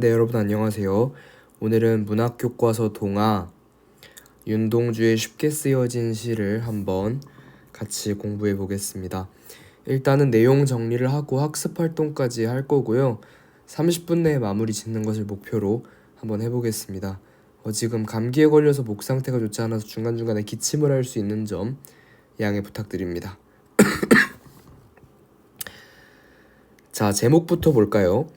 네, 여러분 안녕하세요. 오늘은 문학교과서 동화 윤동주의 쉽게 쓰여진 시를 한번 같이 공부해 보겠습니다. 일단은 내용 정리를 하고 학습 활동까지 할 거고요. 30분 내에 마무리 짓는 것을 목표로 한번 해보겠습니다. 지금 감기에 걸려서 목 상태가 좋지 않아서 중간중간에 기침을 할 수 있는 점 양해 부탁드립니다. 자, 제목부터 볼까요?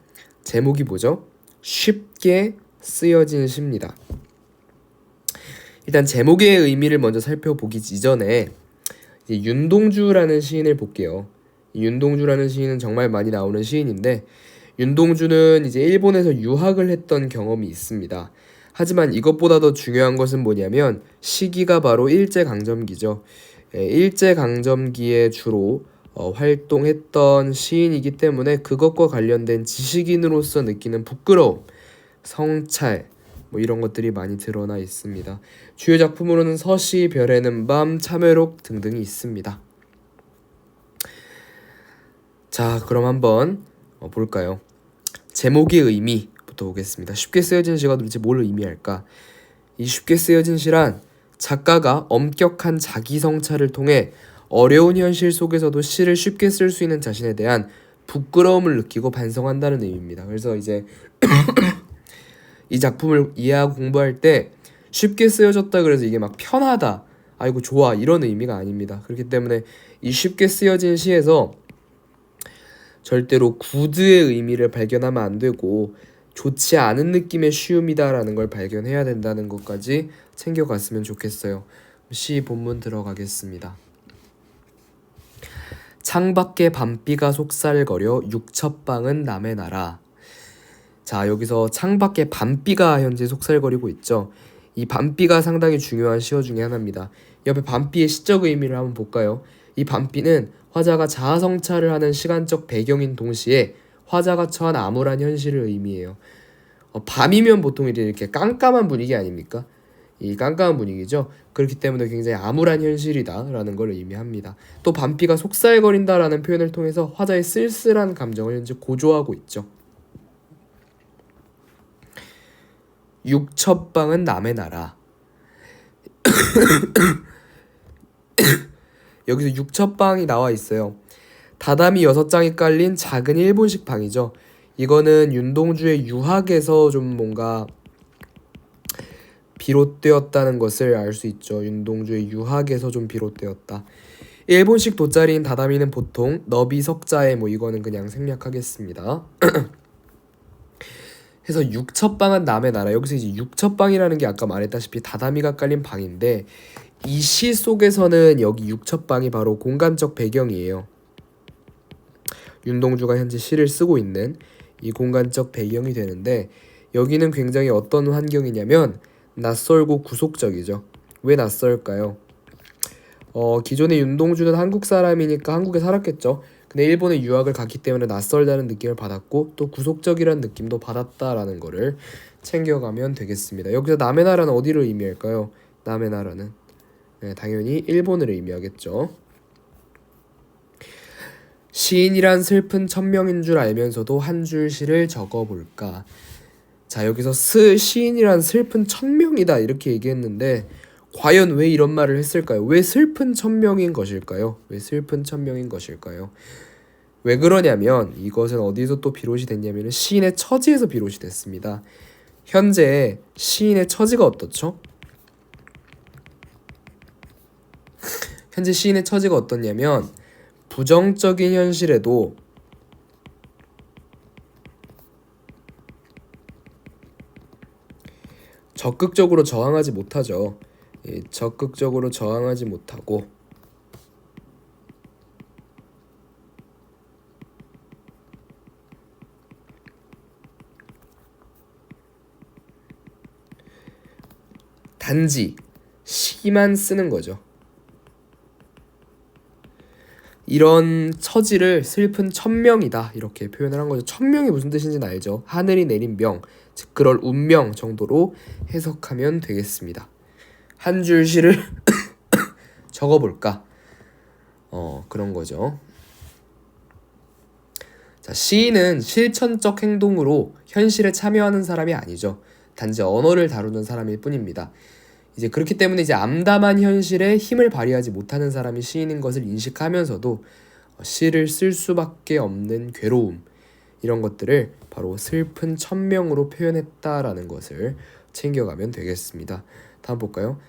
제목이 뭐죠? 쉽게 쓰여진 시입니다. 일단 제목의 의미를 먼저 살펴보기 이전에 이제 윤동주라는 시인을 볼게요. 윤동주라는 시인은 정말 많이 나오는 시인인데 윤동주는 이제 일본에서 유학을 했던 경험이 있습니다. 하지만 이것보다 더 중요한 것은 뭐냐면 시기가 바로 일제강점기죠. 일제강점기에 주로 활동했던 시인이기 때문에 그것과 관련된 지식인으로서 느끼는 부끄러움, 성찰 뭐 이런 것들이 많이 드러나 있습니다. 주요 작품으로는 서시, 별에는 밤, 참외록 등등이 있습니다. 자, 그럼 한번 볼까요? 제목의 의미부터 보겠습니다. 쉽게 쓰여진 시가 도대체 뭘 의미할까? 이 쉽게 쓰여진 시란 작가가 엄격한 자기 성찰을 통해 어려운 현실 속에서도 시를 쉽게 쓸 수 있는 자신에 대한 부끄러움을 느끼고 반성한다는 의미입니다. 그래서 이제 이 작품을 이해하고 공부할 때 쉽게 쓰여졌다 그래서 이게 막 편하다, 아이고 좋아 이런 의미가 아닙니다. 그렇기 때문에 이 쉽게 쓰여진 시에서 절대로 구드의 의미를 발견하면 안 되고 좋지 않은 느낌의 쉬움이다라는 걸 발견해야 된다는 것까지 챙겨갔으면 좋겠어요. 시 본문 들어가겠습니다. 창밖에 밤비가 속살거려 육첩방은 남의 나라. 자, 여기서 창밖에 밤비가 현재 속살거리고 있죠. 이 밤비가 상당히 중요한 시어 중에 하나입니다. 옆에 밤비의 시적 의미를 한번 볼까요? 이 밤비는 화자가 자아 성찰을 하는 시간적 배경인 동시에 화자가 처한 암울한 현실을 의미해요. 밤이면 보통 이렇게 깜깜한 분위기 아닙니까? 이 깜깜한 분위기죠. 그렇기 때문에 굉장히 암울한 현실이다라는 걸 의미합니다. 또 밤비가 속살거린다라는 표현을 통해서 화자의 쓸쓸한 감정을 현재 고조하고 있죠. 육첩방은 남의 나라. 여기서 육첩방이 나와 있어요. 다다미 6장이 깔린 작은 일본식 방이죠. 이거는 윤동주의 유학에서 좀 뭔가 비롯되었다는 것을 알 수 있죠. 윤동주의 유학에서 좀 비롯되었다. 일본식 돗자리인 다다미는 보통 너비 석자에 뭐 이거는 그냥 생략하겠습니다. 해서 육첩방은 남의 나라. 여기서 이제 육첩방이라는 게 아까 말했다시피 다다미가 깔린 방인데 이 시 속에서는 여기 육첩방이 바로 공간적 배경이에요. 윤동주가 현재 시를 쓰고 있는 이 공간적 배경이 되는데 여기는 굉장히 어떤 환경이냐면 낯설고 구속적이죠. 왜 낯설까요? 기존의 윤동주는 한국 사람이니까 한국에 살았겠죠. 근데 일본에 유학을 갔기 때문에 낯설다는 느낌을 받았고 또 구속적이라는 느낌도 받았다라는 거를 챙겨가면 되겠습니다. 여기서 남의 나라는 어디를 의미할까요? 남의 나라는 당연히 일본을 의미하겠죠. 시인이란 슬픈 천명인 줄 알면서도 한 줄 시를 적어볼까. 자, 여기서 시인이란 슬픈 천명이다 이렇게 얘기했는데 과연 왜 이런 말을 했을까요? 왜 슬픈 천명인 것일까요? 왜 슬픈 천명인 것일까요? 왜 그러냐면 이것은 어디서 또 비롯이 됐냐면 시인의 처지에서 비롯이 됐습니다. 현재 시인의 처지가 어떻죠? 현재 시인의 처지가 어떻냐면 부정적인 현실에도 적극적으로 저항하지 못하죠. 적극적으로 저항하지 못하고 단지 시만 쓰는 거죠. 이런 처지를 슬픈 천명이다 이렇게 표현을 한 거죠. 천명이 무슨 뜻인지는 알죠. 하늘이 내린 명, 즉 그럴 운명 정도로 해석하면 되겠습니다. 한 줄 시를 적어볼까? 그런 거죠. 자, 시인은 실천적 행동으로 현실에 참여하는 사람이 아니죠. 단지 언어를 다루는 사람일 뿐입니다. 이제 그렇기 때문에 이제 암담한 현실에 힘을 발휘하지 못하는 사람이 시인인 것을 인식하면서도 시를 쓸 수밖에 없는 괴로움, 이런 것들을 바로 슬픈 천명으로 표현했다라는 것을 챙겨가면 되겠습니다. 다음 볼까요?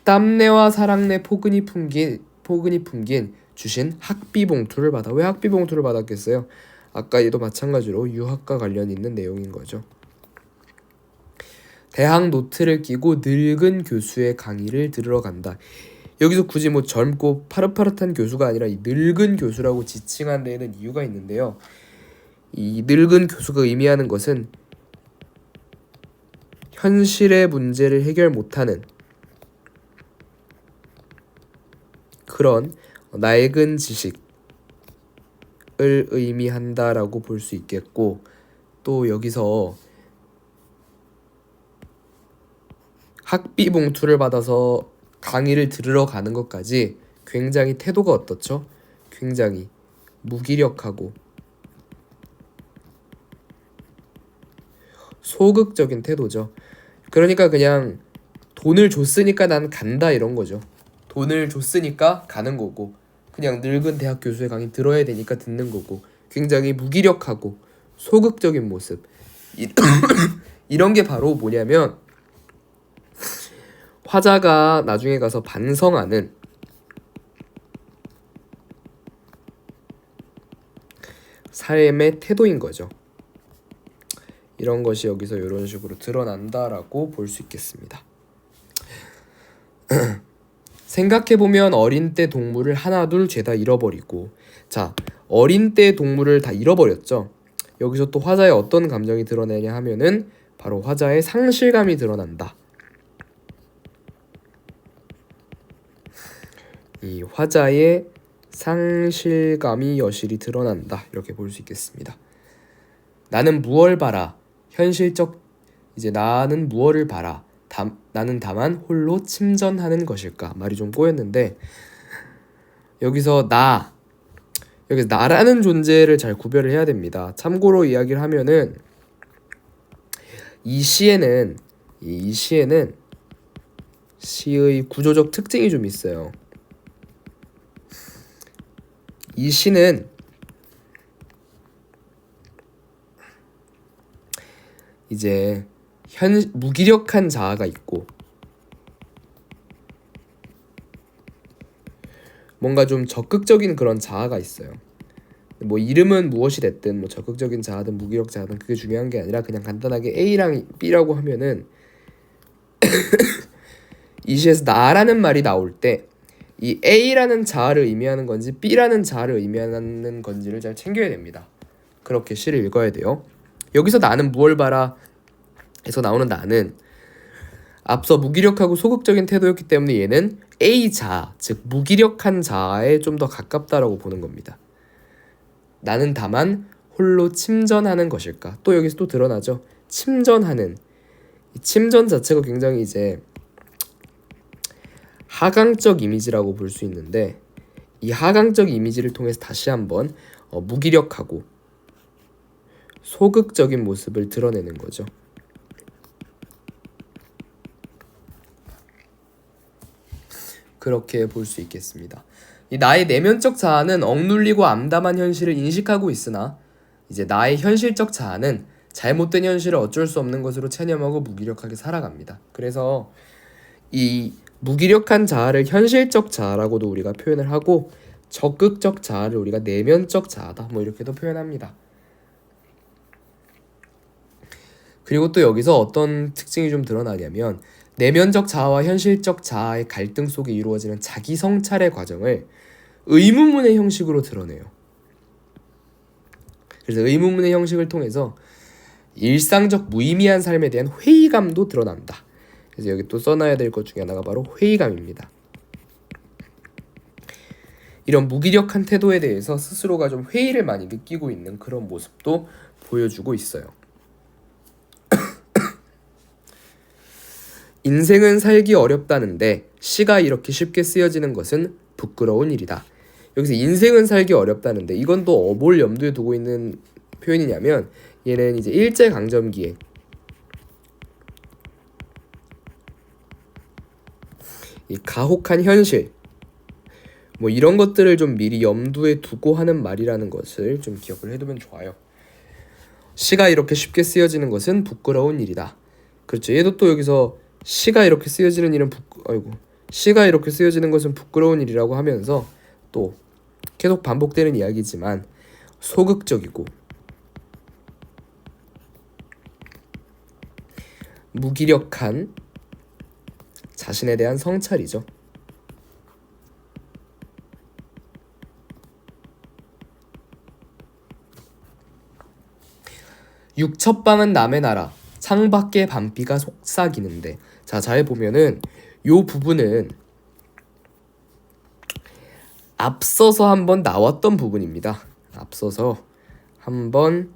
땀내와 사랑내 포근히 품긴 주신 학비 봉투를 받아. 왜 학비 봉투를 받았겠어요? 아까 얘도 마찬가지로 유학과 관련 있는 내용인 거죠. 대학 노트를 끼고 늙은 교수의 강의를 들으러 간다. 여기서 굳이 뭐 젊고 파릇파릇한 교수가 아니라 이 늙은 교수라고 지칭한 데에는 이유가 있는데요. 이 늙은 교수가 의미하는 것은 현실의 문제를 해결 못하는 그런 낡은 지식을 의미한다라고 볼 수 있겠고, 또 여기서 학비 봉투를 받아서 강의를 들으러 가는 것까지 굉장히 태도가 어떻죠? 굉장히 무기력하고 소극적인 태도죠. 그러니까 그냥 돈을 줬으니까 난 간다 이런 거죠. 돈을 줬으니까 가는 거고, 그냥 늙은 대학 교수의 강의 들어야 되니까 듣는 거고, 굉장히 무기력하고 소극적인 모습. 이런 게 바로 뭐냐면 화자가 나중에 가서 반성하는 삶의 태도인 거죠. 이런 것이 여기서 이런 식으로 드러난다라고 볼 수 있겠습니다. 생각해보면 어린 때 동물을 하나둘 죄다 잃어버리고, 자, 어린 때 동물을 다 잃어버렸죠. 여기서 또 화자의 어떤 감정이 드러내냐 하면은 바로 화자의 상실감이 드러난다. 이 화자의 상실감이 여실히 드러난다, 이렇게 볼 수 있겠습니다. 나는 무얼 바라. 현실적, 이제 나는 무엇을 바라. 나는 다만 홀로 침전하는 것일까. 말이 좀 꼬였는데 여기서 여기서 나라는 존재를 잘 구별을 해야 됩니다. 참고로 이야기를 하면은 이 시에는 시의 구조적 특징이 좀 있어요. 이 시는 이제 무기력한 자아가 있고 뭔가 좀 적극적인 그런 자아가 있어요. 뭐 이름은 무엇이 됐든 뭐 적극적인 자아든 무기력 자아든 그게 중요한 게 아니라 그냥 간단하게 A랑 B라고 하면은 이 시에서 나라는 말이 나올 때 이 A라는 자아를 의미하는 건지 B라는 자아를 의미하는 건지를 잘 챙겨야 됩니다. 그렇게 시를 읽어야 돼요. 여기서 나는 무얼 바라 에서 나오는 나는 앞서 무기력하고 소극적인 태도였기 때문에 얘는 A 자아, 즉 무기력한 자아에 좀 더 가깝다라고 보는 겁니다. 나는 다만 홀로 침전하는 것일까? 또 여기서 또 드러나죠. 침전하는, 이 침전 자체가 굉장히 이제 하강적 이미지라고 볼 수 있는데, 이 하강적 이미지를 통해서 다시 한번 무기력하고 소극적인 모습을 드러내는 거죠. 그렇게 볼 수 있겠습니다. 이 나의 내면적 자아는 억눌리고 암담한 현실을 인식하고 있으나 이제 나의 현실적 자아는 잘못된 현실을 어쩔 수 없는 것으로 체념하고 무기력하게 살아갑니다. 그래서 이 무기력한 자아를 현실적 자아라고도 우리가 표현을 하고, 적극적 자아를 우리가 내면적 자아다 뭐 이렇게도 표현합니다. 그리고 또 여기서 어떤 특징이 좀 드러나냐면 내면적 자아와 현실적 자아의 갈등 속에 이루어지는 자기 성찰의 과정을 의문문의 형식으로 드러내요. 그래서 의문문의 형식을 통해서 일상적 무의미한 삶에 대한 회의감도 드러난다. 그래서 여기 또 써놔야 될 것 중에 하나가 바로 회의감입니다. 이런 무기력한 태도에 대해서 스스로가 좀 회의를 많이 느끼고 있는 그런 모습도 보여주고 있어요. 인생은 살기 어렵다는데 시가 이렇게 쉽게 쓰여지는 것은 부끄러운 일이다. 여기서 인생은 살기 어렵다는데 이건 또 뭘 염두에 두고 있는 표현이냐면 얘는 이제 일제강점기에 이 가혹한 현실 뭐 이런 것들을 좀 미리 염두에 두고 하는 말이라는 것을 좀 기억을 해두면 좋아요. 시가 이렇게 쉽게 쓰여지는 것은 부끄러운 일이다. 그렇죠. 얘도 또 여기서 시가 이렇게 쓰여지는 일은 시가 이렇게 쓰여지는 것은 부끄러운 일이라고 하면서 또 계속 반복되는 이야기지만 소극적이고 무기력한 자신에 대한 성찰이죠. 육첩방은 남의 나라 창밖에 밤비가 속삭이는데 자, 잘 보면은 요 부분은 앞서서 한번 나왔던 부분입니다. 앞서서 한번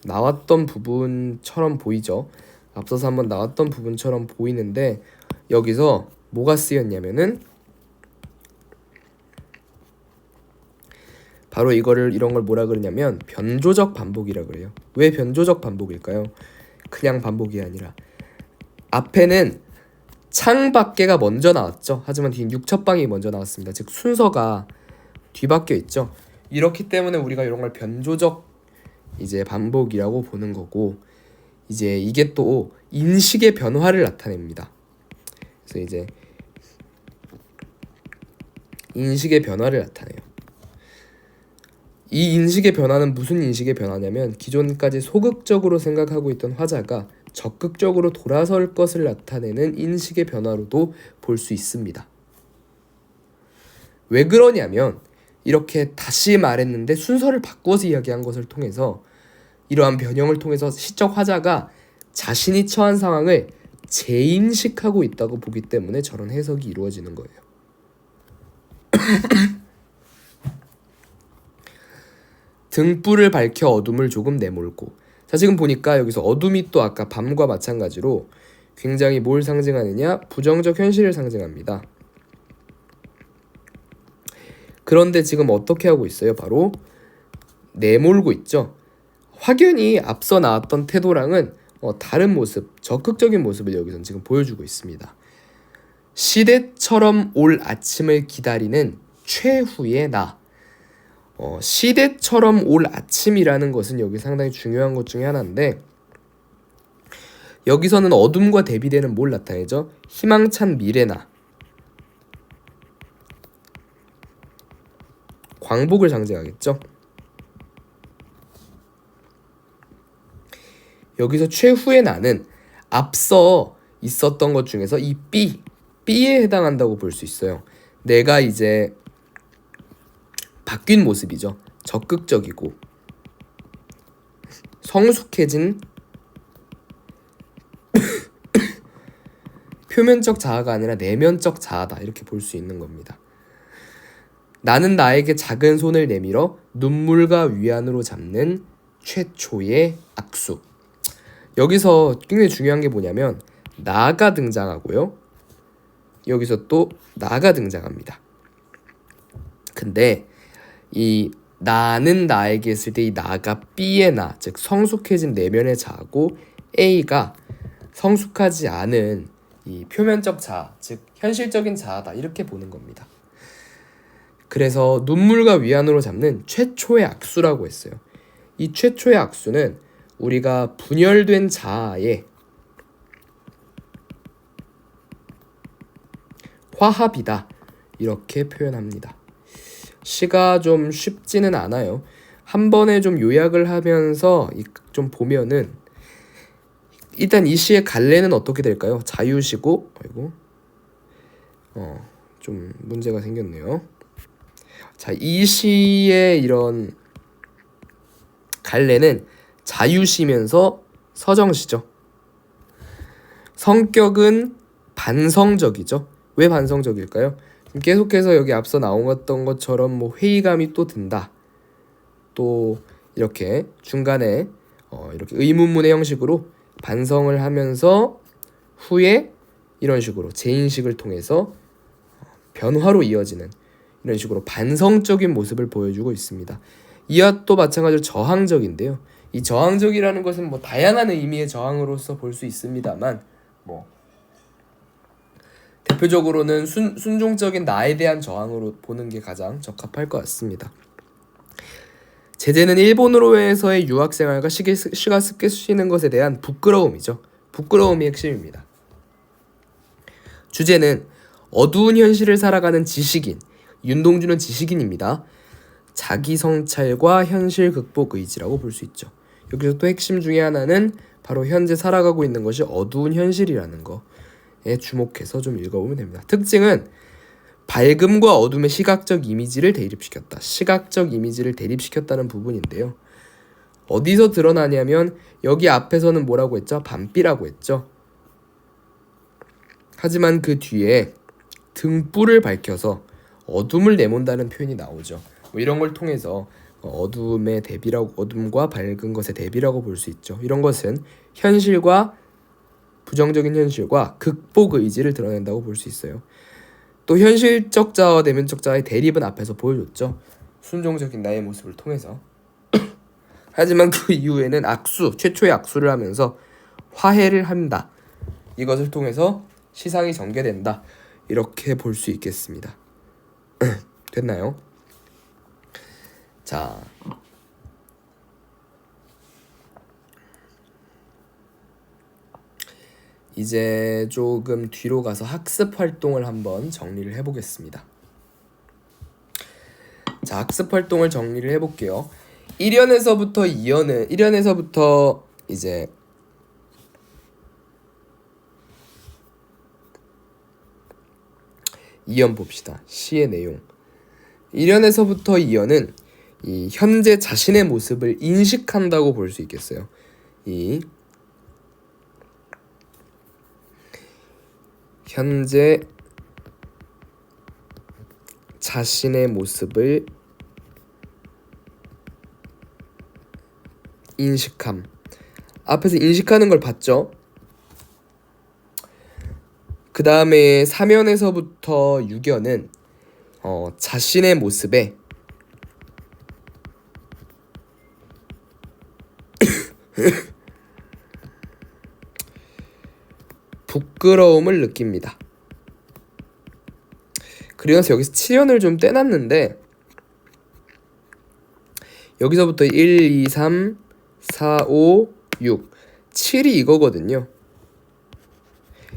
나왔던 부분처럼 보이죠. 앞서서 한번 나왔던 부분처럼 보이는데 여기서 뭐가 쓰였냐면은 바로 이런 걸 뭐라 그러냐면 변조적 반복이라 그래요. 왜 변조적 반복일까요? 그냥 반복이 아니라 앞에는 창밖에가 먼저 나왔죠. 하지만 뒤엔 육첩방이 먼저 나왔습니다. 즉 순서가 뒤바뀌어 있죠. 이렇기 때문에 우리가 이런 걸 변조적 이제 반복이라고 보는 거고 이제 이게 또 인식의 변화를 나타냅니다. 그래서 이제 인식의 변화를 나타내요. 이 인식의 변화는 무슨 인식의 변화냐면 기존까지 소극적으로 생각하고 있던 화자가 적극적으로 돌아설 것을 나타내는 인식의 변화로도 볼 수 있습니다. 왜 그러냐면 이렇게 다시 말했는데 순서를 바꿔서 이야기한 것을 통해서 이러한 변형을 통해서 시적 화자가 자신이 처한 상황을 재인식하고 있다고 보기 때문에 저런 해석이 이루어지는 거예요. 등불을 밝혀 어둠을 조금 내몰고 자, 지금 보니까 여기서 어둠이 또 아까 밤과 마찬가지로 굉장히 뭘 상징하느냐? 부정적 현실을 상징합니다. 그런데 지금 어떻게 하고 있어요? 바로 내몰고 있죠. 확연히 앞서 나왔던 태도랑은 다른 모습, 적극적인 모습을 여기서 지금 보여주고 있습니다. 시대처럼 올 아침을 기다리는 최후의 나. 시대처럼 올 아침이라는 것은 여기 상당히 중요한 것 중에 하나인데 여기서는 어둠과 대비되는 뭘 나타내죠? 희망찬 미래나 광복을 상징하겠죠. 여기서 최후의 나는 앞서 있었던 것 중에서 이 B에 해당한다고 볼 수 있어요. 내가 이제 바뀐 모습이죠. 적극적이고 성숙해진 표면적 자아가 아니라 내면적 자아다 이렇게 볼 수 있는 겁니다. 나는 나에게 작은 손을 내밀어 눈물과 위안으로 잡는 최초의 악수. 여기서 굉장히 중요한 게 뭐냐면 나가 등장하고요. 여기서 또 나가 등장합니다. 근데 이 나는 나에게 했을 때 이 나가 B의 나, 즉 성숙해진 내면의 자아고 A가 성숙하지 않은 이 표면적 자아, 즉 현실적인 자아다 이렇게 보는 겁니다. 그래서 눈물과 위안으로 잡는 최초의 악수라고 했어요. 이 최초의 악수는 우리가 분열된 자아의 화합이다 이렇게 표현합니다. 시가 좀 쉽지는 않아요. 한 번에 좀 요약을 하면서 좀 보면은 일단 이 시의 갈래는 어떻게 될까요? 자유시고 좀 문제가 생겼네요. 자, 이 시의 이런 갈래는 자유시면서 서정시죠. 성격은 반성적이죠. 왜 반성적일까요? 계속해서 여기 앞서 나왔던 것처럼 뭐 회의감이 또 든다. 또 이렇게 중간에 이렇게 의문문의 형식으로 반성을 하면서 후에 이런 식으로 재인식을 통해서 변화로 이어지는 이런 식으로 반성적인 모습을 보여주고 있습니다. 이와 또 마찬가지로 저항적인데요. 이 저항적이라는 것은 뭐 다양한 의미의 저항으로서 볼 수 있습니다만 뭐 대표적으로는 순종적인 나에 대한 저항으로 보는 게 가장 적합할 것 같습니다. 제재는 일본으로에서의 유학생활과 시가 습게 쉬는 것에 대한 부끄러움이죠. 부끄러움이 핵심입니다. 주제는 어두운 현실을 살아가는 지식인, 윤동주는 지식인입니다. 자기 성찰과 현실 극복 의지라고 볼 수 있죠. 여기서 또 핵심 중에 하나는 바로 현재 살아가고 있는 것이 어두운 현실이라는 거에 주목해서 좀 읽어보면 됩니다. 특징은 밝음과 어둠의 시각적 이미지를 대립시켰다. 시각적 이미지를 대립시켰다는 부분인데요. 어디서 드러나냐면 여기 앞에서는 뭐라고 했죠? 밤비라고 했죠. 하지만 그 뒤에 등불을 밝혀서 어둠을 내몬다는 표현이 나오죠. 뭐 이런 걸 통해서 어둠의 대비라고, 어둠과 밝은 것의 대비라고 볼 수 있죠. 이런 것은 현실과 부정적인 현실과 극복 의지를 드러낸다고 볼 수 있어요. 또 현실적 자와 내면적 자의 대립은 앞에서 보여줬죠. 순종적인 나의 모습을 통해서. 하지만 그 이후에는 최초의 악수를 하면서 화해를 한다. 이것을 통해서 시상이 전개된다. 이렇게 볼 수 있겠습니다. 됐나요? 자, 이제 조금 뒤로 가서 학습 활동을 한번 정리를 해보겠습니다. 자, 학습 활동을 정리를 해볼게요. 1연에서부터 이제 2연 봅시다. 시의 내용. 1연에서부터 2연은 이 현재 자신의 모습을 인식한다고 볼 수 있겠어요. 이 현재 자신의 모습을 인식함. 앞에서 인식하는 걸 봤죠? 그 다음에 3연에서부터 6연은 자신의 모습에 부끄러움을 느낍니다. 그래서 여기서 7연을 좀 떼놨는데 여기서부터 1, 2, 3, 4, 5, 6 7이 이거거든요.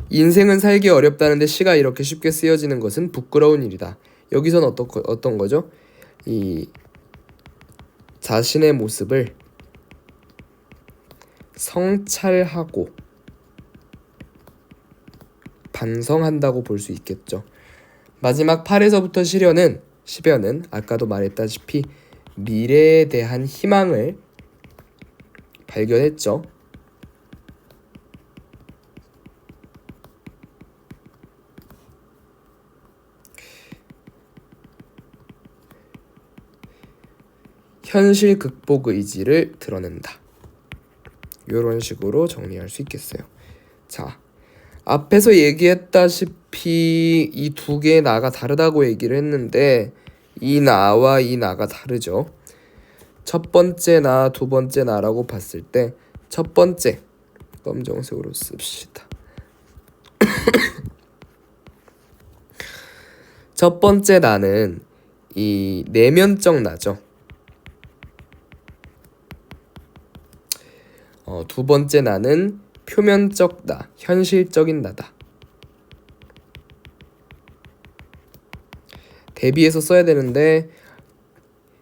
인생은 살기 어렵다는데 시가 이렇게 쉽게 쓰여지는 것은 부끄러운 일이다. 여기선 어떤 거죠? 이 자신의 모습을 성찰하고 반성한다고 볼 수 있겠죠. 마지막 8에서부터 10연은 아까도 말했다시피 미래에 대한 희망을 발견했죠. 현실 극복 의지를 드러낸다. 이런 식으로 정리할 수 있겠어요. 자, 앞에서 얘기했다시피 이 두 개의 나가 다르다고 얘기를 했는데 이 나와 이 나가 다르죠. 첫 번째 나, 두 번째 나라고 봤을 때 첫 번째 검정색으로 씁시다. 첫 번째 나는 이 내면적 나죠. 두 번째 나는 표면적 나, 현실적인 나다. 대비해서 써야 되는데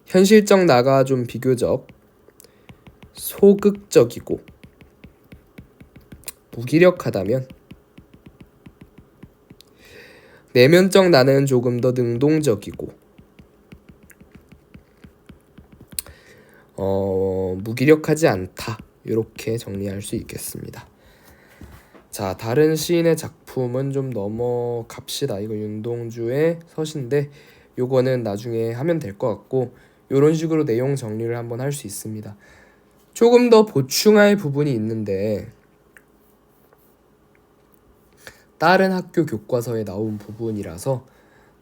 현실적 나가 좀 비교적 소극적이고 무기력하다면 내면적 나는 조금 더 능동적이고 무기력하지 않다. 이렇게 정리할 수 있겠습니다. 자, 다른 시인의 작품은 좀 넘어갑시다. 이거 윤동주의 서신인데 요거는 나중에 하면 될 것 같고 요런 식으로 내용 정리를 한번 할 수 있습니다. 조금 더 보충할 부분이 있는데 다른 학교 교과서에 나온 부분이라서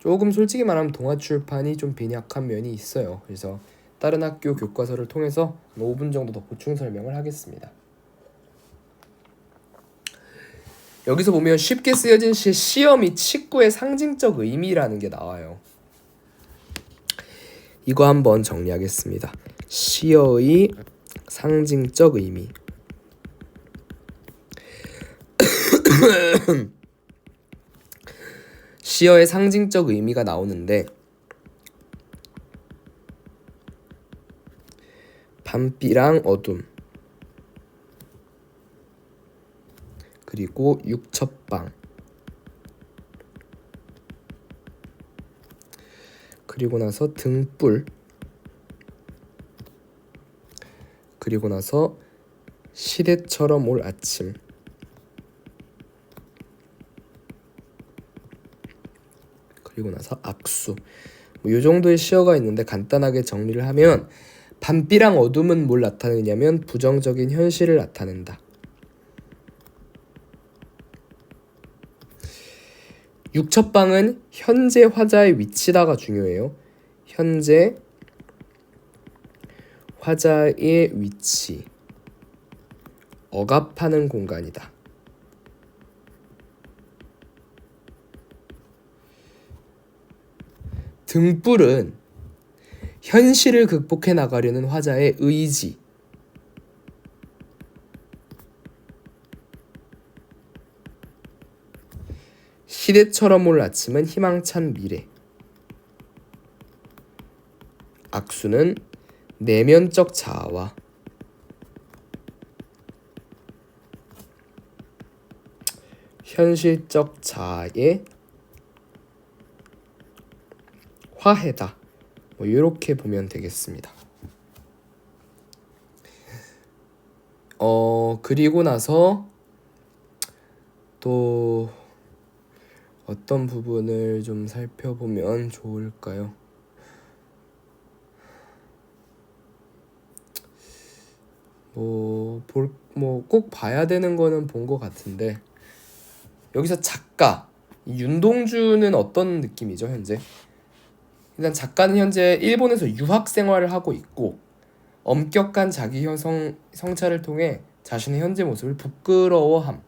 조금 솔직히 말하면 동아출판이 좀 빈약한 면이 있어요. 그래서 다른 학교 교과서를 통해서 5분 정도 더 보충 설명을 하겠습니다. 여기서 보면 쉽게 쓰여진 시의 시어 및 직구의 상징적 의미라는 게 나와요. 이거 한번 정리하겠습니다. 시어의 상징적 의미. 시어의 상징적 의미가 나오는데 밤비랑 어둠, 그리고 육첩방, 그리고 나서 등불, 그리고 나서 시대처럼 올 아침, 그리고 나서 악수. 이 정도의 시어가 있는데 간단하게 정리를 하면 밤비랑 어둠은 뭘 나타내냐면 부정적인 현실을 나타낸다. 육첩방은 현재 화자의 위치다가 중요해요. 현재 화자의 위치, 억압하는 공간이다. 등불은 현실을 극복해 나가려는 화자의 의지, 시대처럼 올 아침은 희망찬 미래, 악수는 내면적 자아와 현실적 자아의 화해다. 이렇게 보면 되겠습니다. 그리고 나서 또 어떤 부분을 좀 살펴보면 좋을까요? 꼭 봐야 되는 거는 본 것 같은데, 여기서 작가 윤동주는 어떤 느낌이죠, 현재? 일단 작가는 현재 일본에서 유학 생활을 하고 있고 엄격한 자기 성찰을 통해 자신의 현재 모습을 부끄러워함.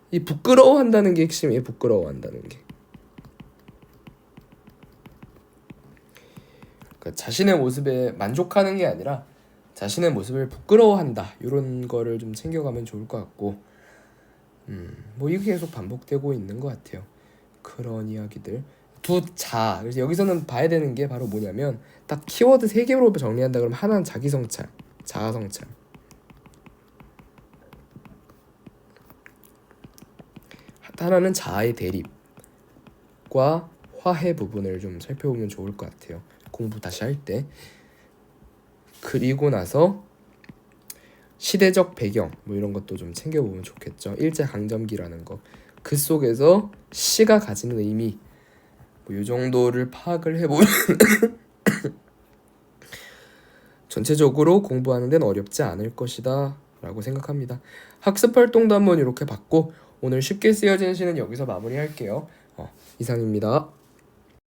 이 부끄러워한다는 게 핵심이에요. 부끄러워한다는 게. 그러니까 자신의 모습에 만족하는 게 아니라 자신의 모습을 부끄러워한다. 이런 거를 좀 챙겨가면 좋을 것 같고, 이게 계속 반복되고 있는 것 같아요. 그런 이야기들. 그래서 여기서는 봐야 되는 게 바로 뭐냐면 딱 키워드 3개로 정리한다 그러면 하나는 자기 성찰, 자아 성찰. 하나는 자아의 대립과 화해 부분을 좀 살펴보면 좋을 것 같아요. 공부 다시 할 때. 그리고 나서 시대적 배경 이런 것도 좀 챙겨보면 좋겠죠. 일제강점기라는 거. 그 속에서 시가 가지는 의미 이 정도를 파악을 해보면 전체적으로 공부하는 데는 어렵지 않을 것이다 라고 생각합니다. 학습활동도 한번 이렇게 봤고 오늘 쉽게 쓰여진 시는 여기서 마무리할게요. 이상입니다.